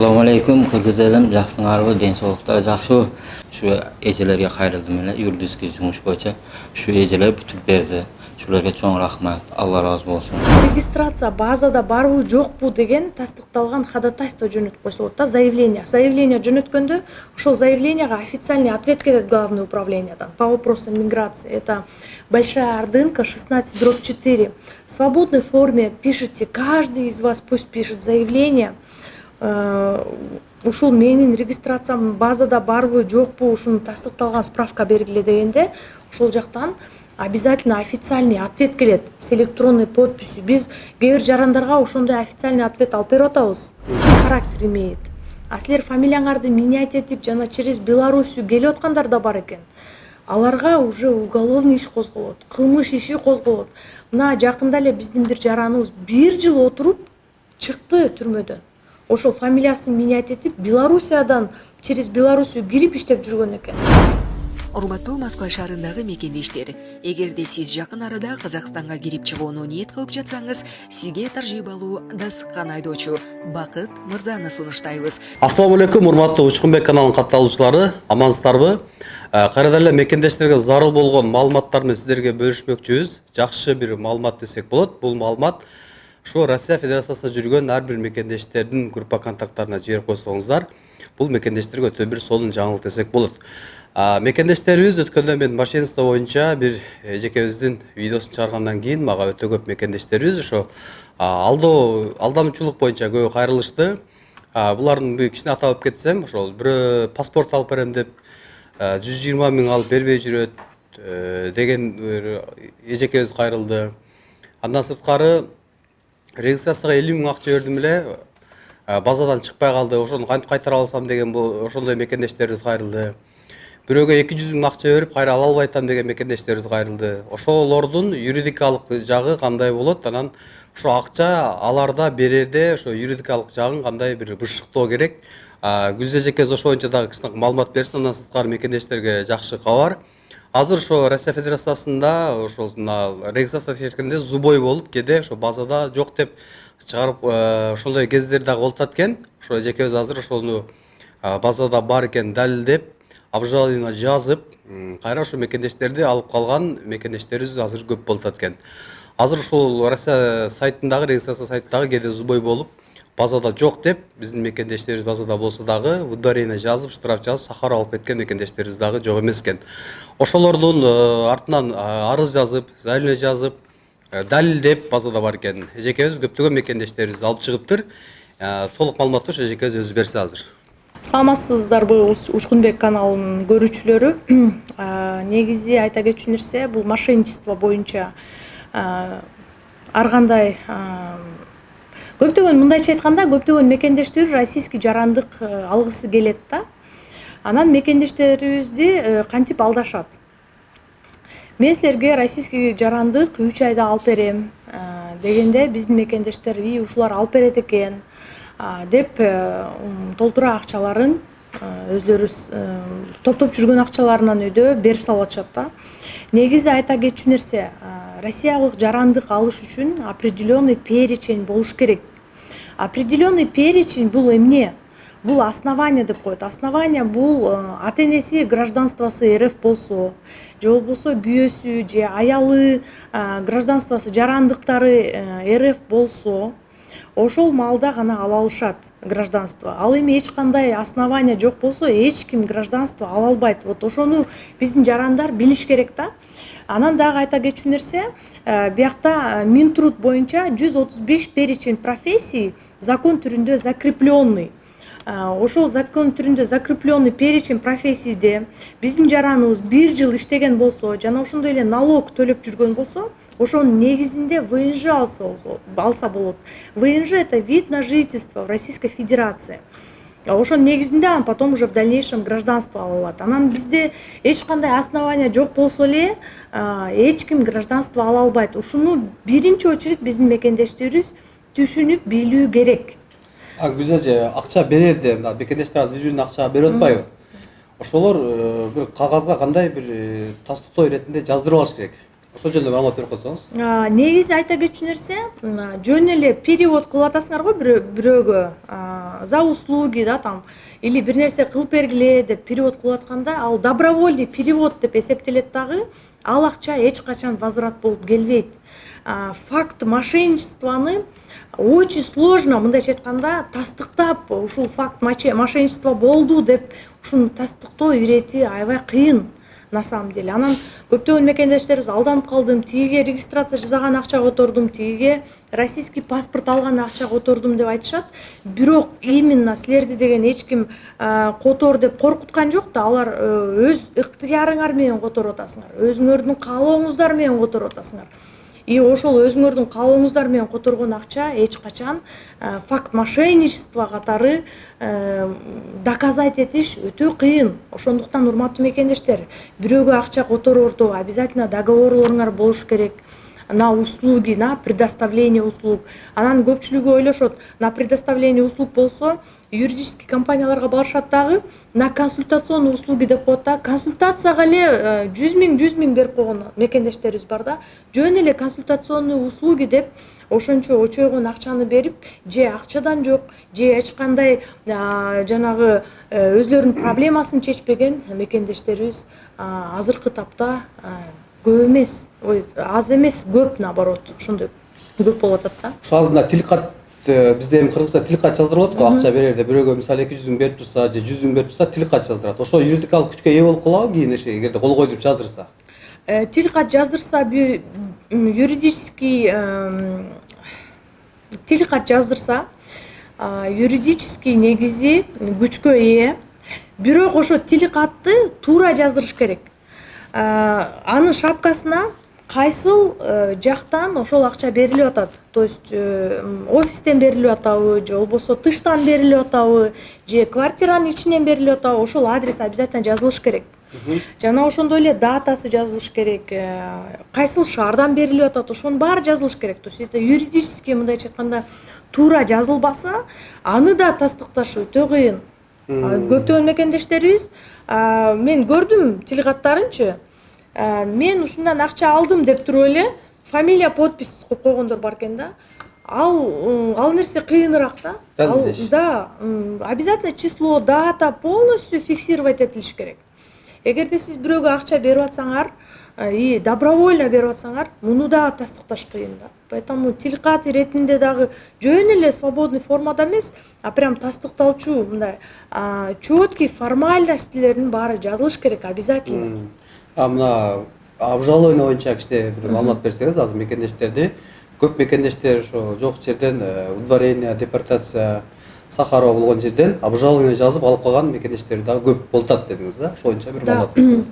Assalamu alaikum, Kırgızlarım, жақсыңарбы, денсаулықтар жақсы. Şu ecelerge kayrildim ele, yurduzki жумуш boyunca şu eceler бүтүп берди. Şularga чоң рахмат. Allah разы болсун. Регистрация базада барбы жокпу деген тастыкталган ходатайство жөнөтүп койсо болот да, заявление. Заявление жөнөткөндө ошол заявленияга официальный ответ келет главное управлениядан по вопросам миграции. Это Большая Ордынка, 16/4. В свободной форме пишите, каждый из вас пусть пишет заявление. Ушул менин регистрациям базада барбы жокпу, ушуну тастыкталган справка бергиле дегенде ошол жактан обязательно официальный ответ келет с электронной подписью. Биз кээ бир жарандарга ошондой официальный ответ алып берип атабыз. Характер имеет. А силер фамилияңарды менять этип жана через Белоруссию келип аткандар да бар экен. Аларга уже уголовный иш козголот, кылмыш иши козголот. Мына жакында эле биздин бир жараныбыз 1 жыл отуруп чыкты түрмөдөн. Ошол фамилиясын менять этип Белоруссиядан через Белоруссию кирип иштеп жүргөн экен. Урматтуу Москва шаарындагы мекендештер, эгерде сиз жакын арада Казакстанга кирип чыгууну ниет кылып жатсаңыз, сизге таржибалуу да сыккан айдоочу Бакыт Мырзаны сунуштайбыз. Ассаламу алейкум, урматтуу Учкунбек каналынын катталуучулары, амансыздарбы? Кайрадан эле мекендештерге зарыл болгон маалыматтар менен сиздерге бөлүшмөкчүбүз. Жакшы бир маалымат десек болот. Бул маалымат ошо Россия Федерациясында жүргөн ар бир мекендештердин группа контакттарына жиберип койсоңуздар, бул мекендештерге өтө бир сонун жаңылык десек болот. Мекендештерибиз өткөндө мен машинисто боюнча бир эжекебиздин видеосун чыгаргандан кийин мага өтө көп мекендештерибиз ошо алдамчылык боюнча көбү кайрылышты. Булардын бир кичине атап кетсем, ошол бирөө паспорт алып берем деп 120 миң алып бербей жүрөт деген эжекебиз кайрылды. Андан сырткары регистрацияга 50 миң акча бердим эле, базадан чыкпай калды. Ошону кантип кайтара алсам деген ошондой мекендештерибиз кайрылды. Бирөөгө 200 миң акча берип кайра ала албай атам деген мекендештерибиз кайрылды. Ошолордун юридикалык жагы кандай болот? Анан ошо акча аларда берерде ошо юридикалык жагын кандай бир бышыктоо керек? Гүлза эжекебиз ошо боюнча дагы кичине маалымат берсин. Андан сырткары мекендештерге жакшы кабар. Азыр ошо Россия Федерациясында ошол регистрация текшергенде зубой болуп кээде ошо базада жок деп чыгарып ошондой кездер дагы болуп экен. Ошо эжекебиз азыр ошону базада бар экен далилдеп, обжалование жазып, кайра ошо мекендештерди алып калган мекендештерибиз азыр көп болуп экен. Азыр ушул Россия сайтындагы, регистрация сайтындагы кээде зубой болуп, базада жок деп, биздин мекендештерибиз базада болсо дагы выдворение жазып, штраф жазып, сахара алып кеткен мекендештерибиз дагы жок эмес экен. Ошолордун артынан арыз жазып, заявление жазып, далилдеп базада бар экен. Эжекебиз көптөгөн мекендештерибизди алып чыгыптыр. Толук маалыматты ошо эжекебиз өзү берсе азыр. Саламатсыздарбы Учкунбек каналынын көрүүчүлөрү. Негизи айта кетчү нерсе, бул мошенничество боюнча ар кандай көптөгөн, мындайча айтканда, көптөгөн мекендештер российский жарандык алгысы келет да. Анан мекендештерибизди кантип алдашат? Мен силерге российский жарандык 3 айда алып берем дегенде биздин мекендештер ушулар алып берет экен деп толтура акчаларын өздөрү топтоп жүргөн акчаларынан өйдө берип салып атышат да. Негизи айта кетчү нерсе, россиялык жарандык алыш үчүн определенный перечень болуш керек. Определенный перечень бул эмне? Бул основание деп коет. Основание бул ата-энеси гражданствосы РФ болсо, же болбосо күйөөсү же аялы гражданствосы жарандыктары РФ болсо, ошол маалда гана ала алышат гражданство. Ал эми эч кандай основание жок болсо, эч ким гражданство ала албайт. Вот ошону биздин жарандар билиш керек да. Анан дагы айта кетчү нерсе, биякта Минтруд боюнча 135 перечень профессий закон түрүндө закрепленный. Ошол закон түрүндө закрепленный перечень профессийде биздин жараныбыз 1 жыл иштеген болсо, жана ошондой эле налог төлөп жүргөн болсо, ошонун негизинде ВНЖ алса болот. ВНЖ — это вид на жительство в Российской Федерации. Ошонун негизинде анан потом уже в дальнейшем гражданство ала алат. Анан бизде эч кандай основания жок болсо эле эч ким гражданство ала албайт. Ушуну биринчи очередь биздин мекендештерибиз түшүнүп билүү керек. Гүлза эже, акча берерде мекендештер азыр бири-бирине акча берип атпайбы? Ошолор бир кагазга кандай бир тастыктоо иретинде жаздырып алыш керек. Ошол жөнүндө маалымат берип койсоңуз. Негизи айта кетчү нерсе, жөн эле перевод кылып атасыңар го бирөөгө, за услуги да там или бир нерсе кылып бергиле деп перевод кылып атканда, ал добровольный перевод деп эсептелет дагы, ал акча эч качан возврат болуп келбейт. Факт мошенничествоны очень сложно, мындайча айтканда, тастыктап, ушул факт мошенничество болду деп ушуну тастыктоо ирети аябай кыйын. На самом деле. Анан көптөгөн мекендештерибиз алданып калдым, тигиге регистрация жасаган акча котордум, тигиге российский паспорт алган акча котордум деп айтышат. Бирок именно силерди деген эч ким котор деп коркуткан жок да, алар өз ыктыярыңар менен которуп атасыңар, өзүңөрдүн каалооңуздар менен которуп атасыңар. И ошол өзүңөрдүн каалооңуздар менен которгон акча эч качан факт мошенничества катары доказать этиш өтө кыйын. Ошондуктан урматтуу мекендештер, бирөөгө акча которордо обязательно договорлоруңар болуш керек. На услуги, на предоставление услуг. Анан көпчүлүгү ойлошот, на предоставление услуг болсо, юридический компанияларга барышат дагы, на консультационный услуги деп коет да. Консультацияга эле 100 миң берип койгон мекендештерибиз бар да. Жөн эле консультационный услуги деп ошончо очойгон акчаны берип, же акчадан жок, же эч кандай жанагы өзлөрүнүн проблемасын чечпеген мекендештерибиз азыркы тапта көп эмес, аз эмес, көп наоборот, ошондой көп болуп атат да. Ошол азында тил кат бизде эми Кыргызстанда тил кат жаздырылат го, акча берерде бирөөгө мисалы 200 миң берип турса же 100 миң берип турса тил кат жаздырат. Ошо юридикалык күчкө ээ болуп калабы кийин эгерде кол коюп жаздырса? Тил кат жаздырса, юридический тил кат жаздырса, юридический негизи күчкө ээ. Бирок ошо тил катты туура жаздырыш керек. Анын шапкасына кайсыл жактан ошол акча берилип атат. То есть офистен берилип атабы, же болбосо тыштан берилип атабы, же квартиранын ичинен берилип атабы, ошол адрес обязательно жазылыш керек. Жана ошондой эле датасы жазылыш керек. Кайсыл шаардан берилип атат, ошонун баары жазылыш керек. То есть это юридически мындайча айтканда туура жазылбаса, аны да тастыкташ өтө кыйын. Көптөгөн мекендештерибиз, мен көрдүм тил каттарынчы, мен ушундан акча алдым деп туруп эле фамилия, подпись коюп койгондор бар экен да. Ал нерсе кыйыныраак да. Да, обязательно число, дата полностью фиксировать этилиш керек. Эгерде сиз бирөөгө акча берип атсаңар и добровольно берип атсаңар, муну да тастыкташ кыйын да. Поэтому тил кат иретинде дагы жөн эле свободный формада эмес, а прям тастыкталчу мындай четкий формальностьлердин баары жазылыш керек обязательно. Мына обжалование боюнча кичине бир маалымат берсеңиз, азыр мекендештерди көп мекендештер ошо жок жерден удворение, депортация, Сахарова болгон жерден обжалование жазып алып калган мекендештер дагы көп болуп атат дедиңиз да. Ошол боюнча бир маалымат берсеңиз.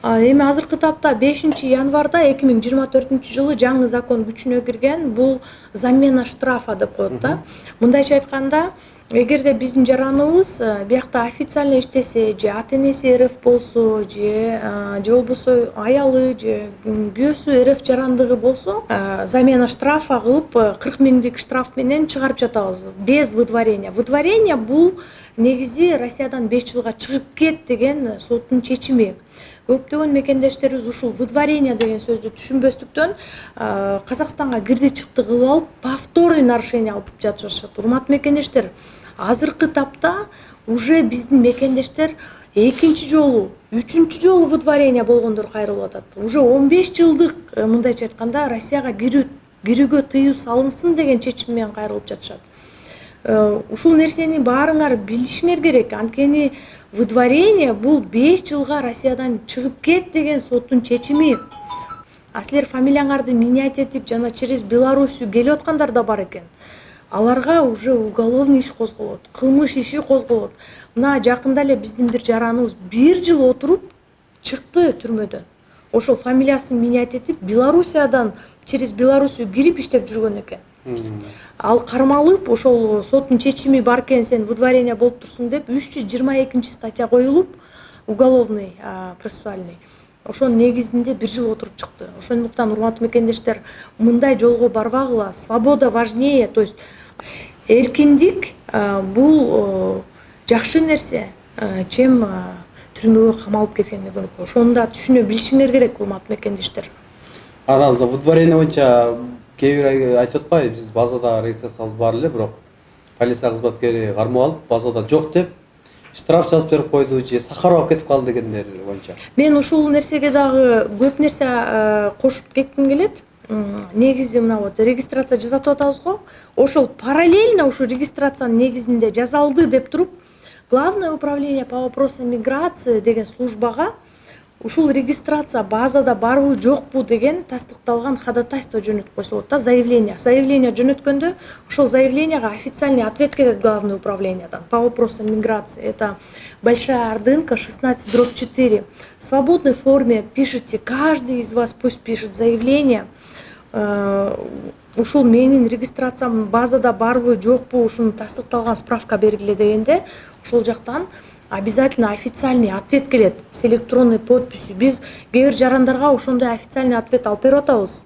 Эми азыркы тапта 5-январда 2024-жылы жаңы закон күчүнө кирген. Бул замена штрафа деп коет да. Мындайча айтканда, эгерде биздин жараныбыз биякта официально иштесе, же ата-энеси РФ болсо, же болбосо аялы, же күйөөсү РФ жарандыгы болсо, замена штрафа кылып 40 миңдик штраф менен чыгарып жатабыз, без выдворения. Выдворение бул негизи Россиядан 5 жылга чыгып кет деген соттун чечими. Көптөгөн мекендештерибиз ушул выдворение деген сөздү түшүнбөстүктөн Казакстанга кирди чыкты кылып алып, повторный нарушение алып жатышат. Урматтуу мекендештер, азыркы тапта уже биздин мекендештер экинчи жолу, үчүнчү жолу выдворение болгондор кайрылып атат. Уже 15 жылдык мындайча айтканда Россияга кирүүгө тыюу салынсын деген чечим менен кайрылып жатышат. Ушул нерсени баарыңар билишиңер керек. Анткени выдворение бул 5 жылга Россиядан чыгып кет деген соттун чечими. Силер фамилияңарды менять этип, жана через Белоруссию келип аткандар да бар экен. Аларга уже уголовный иш козголот, кылмыш иши козголот. Мына жакында эле биздин бир жараныбыз 1 жыл отуруп чыкты түрмөдөн. Ошол фамилиясын менять этип, Белоруссиядан через Белоруссию кирип иштеп жүргөн экен. Ал кармалып, ошол соттун чечими бар экен, сен выдворение болуп турсуң деп 322 статья коюлуп, уголовный, процессуальный. Ошонун негизинде 1 жыл отуруп чыкты. Ошондуктан урматтуу мекендештер, мындай жолго барбагыла. Свобода важнее, то есть эркиндик бул жакшы нерсе, чем түрмөгө камалып кеткенден көрө. Ошону да түшүнө билишиңер керек, урматтуу мекендештер. Анан удварение боюнча кээ бир айтып атпайбы, биз базада регистрациябыз бар эле, бирок полиция кызматкери кармап алып, базада жок деп штраф жазып берип койду же сахар алып кетип калды дегендер боюнча. Мен ушул нерсеге дагы көп нерсе кошуп кетким келет. Негизи мына вот регистрация жасатып атабыз го. Ошол параллельно ушу регистрациянын негизинде жазалды деп туруп, Главное управление по вопросам миграции деген службага ушул регистрация базада барбы жокпу деген тастыкталган ходатайство жөнөтүп койсо болот да, заявление. Заявление жөнөткөндө ошол заявлениега официальный ответ келет Главное управлениядан по вопросам миграции. Это Большая Ордынка, 16/4. В свободной форме пишите, каждый из вас пусть пишет заявление. Ушул менин регистрациям базада барбы жокпу, ушуну тастыкталган справка бергиле дегенде ошол жактан обязательно официальный ответ келет с электронной подписью. Биз кээ бир жарандарга ошондой официальный ответ алып берип атабыз.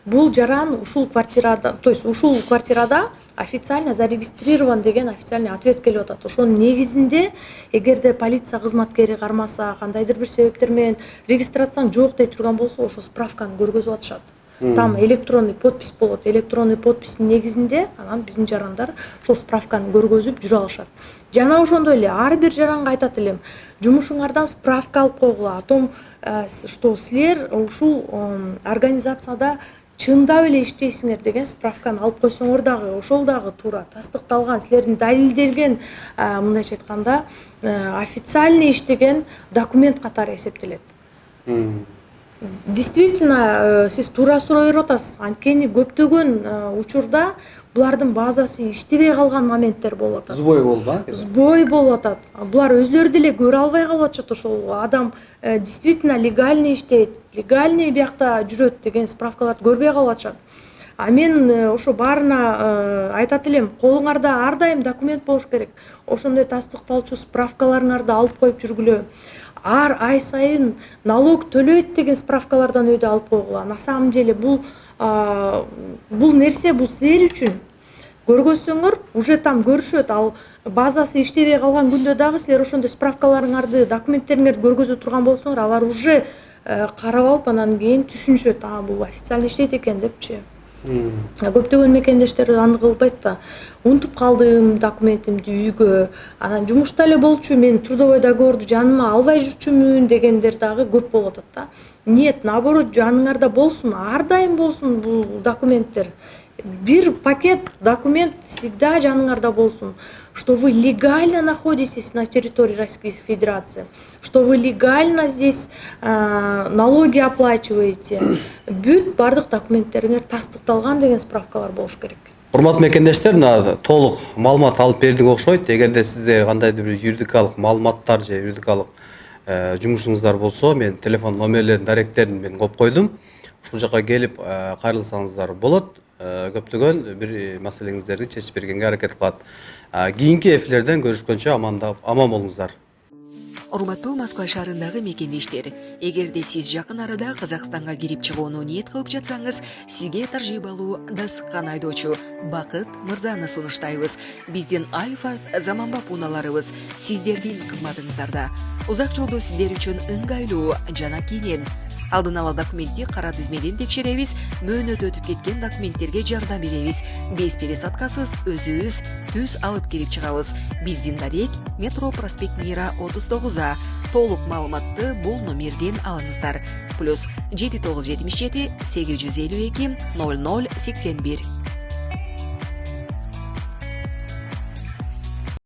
Бул жаран ушул квартирада, то есть ушул квартирада официально зарегистрирован деген официальный ответ келип атат. Ошонун негизинде эгерде полиция кызматкери кармаса, кандайдыр бир себептер менен регистрацияң жок дей турган болсо, ошо справканы көргөзүп атышат. Там электронный подпись болот. Электронный подпистин негизинде анан биздин жарандар ошол справканы көргөзүп жүрө алышат. Жана ошондой эле ар бир жаранга айтат элем, жумушуңардан справка алып койгула. О том, что силер ушул организацияда чындап эле иштейсиңер деген справканы алып койсоңор дагы, ошол дагы туура тастыкталган, силердин далилделген, мындайча айтканда, официальный иштеген документ катары эсептелет. Действительно, сиз туура суроо берип атасыз. Анткени көптөгөн учурда булардын базасы иштебей калган моменттер болуп атат. Сбой болду, Сбой болуп атат. Булар өзлөрү деле көрө албай калып атышат. Ошол адам действительно легальный иштейт, легальный биякта жүрөт деген справкаларды көрбөй калып атышат. А мен ошо баарына айтат элем, колуңарда ар дайым документ болуш керек. Ошондой тастыкталчу справкаларыңарды алып коюп жүргүлө. Ар ай сайын налог төлөйт деген справкалардан өйдө алып койгула. На самом деле бул нерсе бул силер үчүн. Көргөзсөңөр уже там көрүшөт. Ал базасы иштебей калган күндө дагы силер ошондой справкаларыңарды, документтериңерди көргөзүп турган болсоңор, алар уже карап алып анан кийин түшүнүшөт. Бул официально иштейт экен депчи. Көптөгөн мекендештер аны кылбайт да. Унутуп калдым документимди үйгө. Анан жумушта эле болчу, мен трудовой договорду жаныма албай жүрчүмүн дегендер дагы көп болуп атат да. Нет, наоборот, жаныңарда болсун, ар дайым болсун бул документтер. Бир пакет документ всегда жаныңарда болсун, что вы легально находитесь на территории Российской Федерации, что вы легально здесь налоги оплачиваете. Бүт бардык документтериңер тастыкталган деген справкалар болуш керек. Урматтуу мекендештер, мына толук маалымат алып бердик окшойт. Эгерде сизде кандайдыр бир юридикалык маалыматтар же юридикалык жумушуңуздар болсо, мен телефон номерлерин, даректерин мен коюп койдум. Ушул жака келип кайрылсаңыздар болот. Көптөгөн бир маселеңиздерди чечип бергенге аракет кылат. Кийинки эфирлерден көрүшкөнчө аман болуңуздар. Урматтуу Москва шаарындагы мекендештер, эгерде сиз жакын арада Казакстанга кирип чыгууну ниет кылып жатсаңыз, сизге таржибалуу дасыккан айдоочу Бакыт Мырзаны сунуштайбыз. Биздин Айфарт заманбап унааларыбыз сиздердин кызматыңыздарда. Узак жолдо сиздер үчүн ыңгайлуу жана кийинен алдын ала документти кара тизмеден текшеребиз, мөөнөт өтүп кеткен документтерге жардам беребиз. Без пересадкасыз өзүбүз түз алып кирип чыгабыз. Биздин дарек Метро проспект Мира 39А. Толук маалыматты бул номерден алыңыздар. +7977 852 0081.